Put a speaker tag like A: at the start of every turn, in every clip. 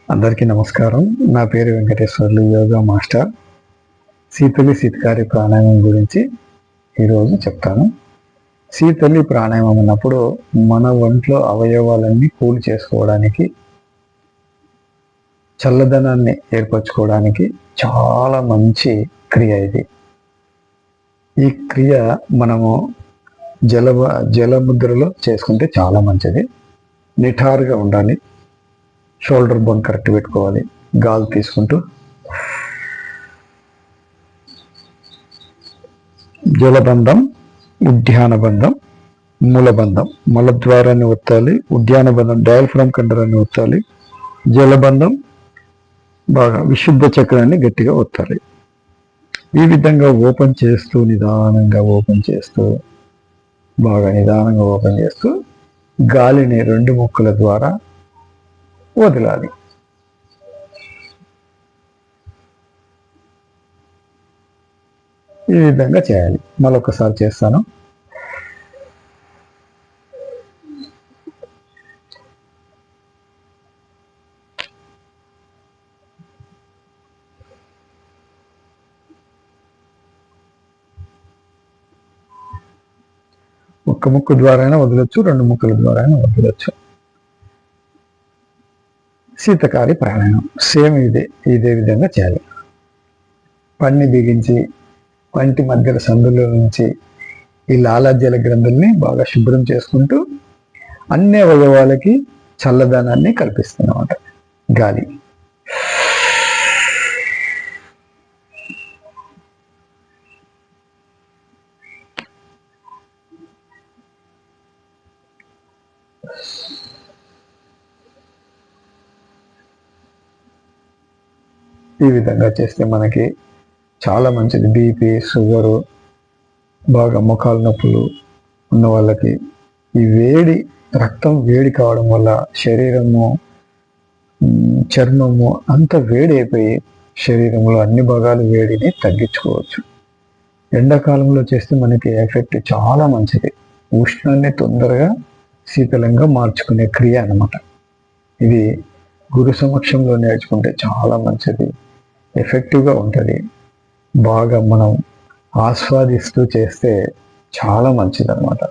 A: అందరికీ నమస్కారం. నా పేరు వెంకటేశ్వర్లు, యోగా మాస్టర్. శీతలి ప్రాణాయామం గురించి ఈరోజు చెప్తాను. శీతలి ప్రాణాయామం అన్నప్పుడు మన ఒంట్లో అవయవాలన్నీ కూల్ చేసుకోవడానికి, చల్లదనాన్ని ఏర్పరచుకోవడానికి చాలా మంచి క్రియ ఇది. ఈ క్రియ మనము జలముద్రలో చేసుకుంటే చాలా మంచిది. నిఠారుగా ఉండాలి. షోల్డర్ బోన్ కరెక్ట్ పెట్టుకోవాలి. గాలి తీసుకుంటూ జలబంధం, ఉద్యాన బంధం, మూలబంధం మలద్వారాన్ని ఒత్తాలి. ఉద్యాన బంధం డయాఫ్రామ్ కండరాన్ని ఒత్తాలి. జలబంధం బాగా విశుద్ధ చక్రాన్ని గట్టిగా ఒత్తాలి. ఈ విధంగా ఓపెన్ చేస్తూ నిదానంగా ఓపెన్ చేస్తూ గాలిని 2 ముక్కల ద్వారా వదలాలి. ఈ విధంగా చేయాలి. మరొకసారి చేస్తాను. ఒక్క ముక్కు ద్వారా అయినా వదలొచ్చు, 2 ముక్కల ద్వారా అయినా వదలొచ్చు. శీతకారి ప్రాణాయామం సేమ్ ఇదే విధంగా చేయాలి. పన్ని బిగించి పంటి మధ్యల సందులో నుంచి ఈ లాలాజల గ్రంథుల్ని బాగా శుభ్రం చేసుకుంటూ అన్ని అవయవాలకి చల్లదనాన్ని కల్పిస్తున్నమాట గాలి. ఈ విధంగా చేస్తే మనకి చాలా మంచిది. బీపీ, షుగరు, బాగా మొఖాల నొప్పులు ఉన్న వాళ్ళకి ఈ రక్తం వేడి కావడం వల్ల శరీరము, చర్మము అంత వేడి అయిపోయి శరీరంలో అన్ని భాగాలు వేడిని తగ్గించుకోవచ్చు. ఎండాకాలంలో చేస్తే మనకి ఎఫెక్ట్ చాలా మంచిది. ఉష్ణాన్ని తొందరగా శీతలంగా మార్చుకునే క్రియ అన్నమాట. ఇది గురు సమక్షంలో నేర్చుకుంటే చాలా మంచిది, ఎఫెక్టివ్గా ఉంటుంది. బాగా మనం ఆస్వాదిస్తూ చేస్తే చాలా మంచిది అన్నమాట.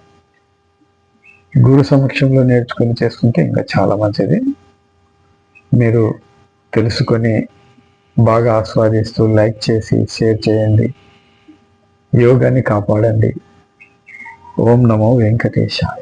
A: గురు సమక్షంలో నేర్చుకొని చేసుకుంటే ఇంకా చాలా మంచిది. మీరు తెలుసుకొని బాగా ఆస్వాదిస్తూ లైక్ చేసి షేర్ చేయండి. యోగాని కాపాడండి. ఓం నమో వెంకటేశాయ.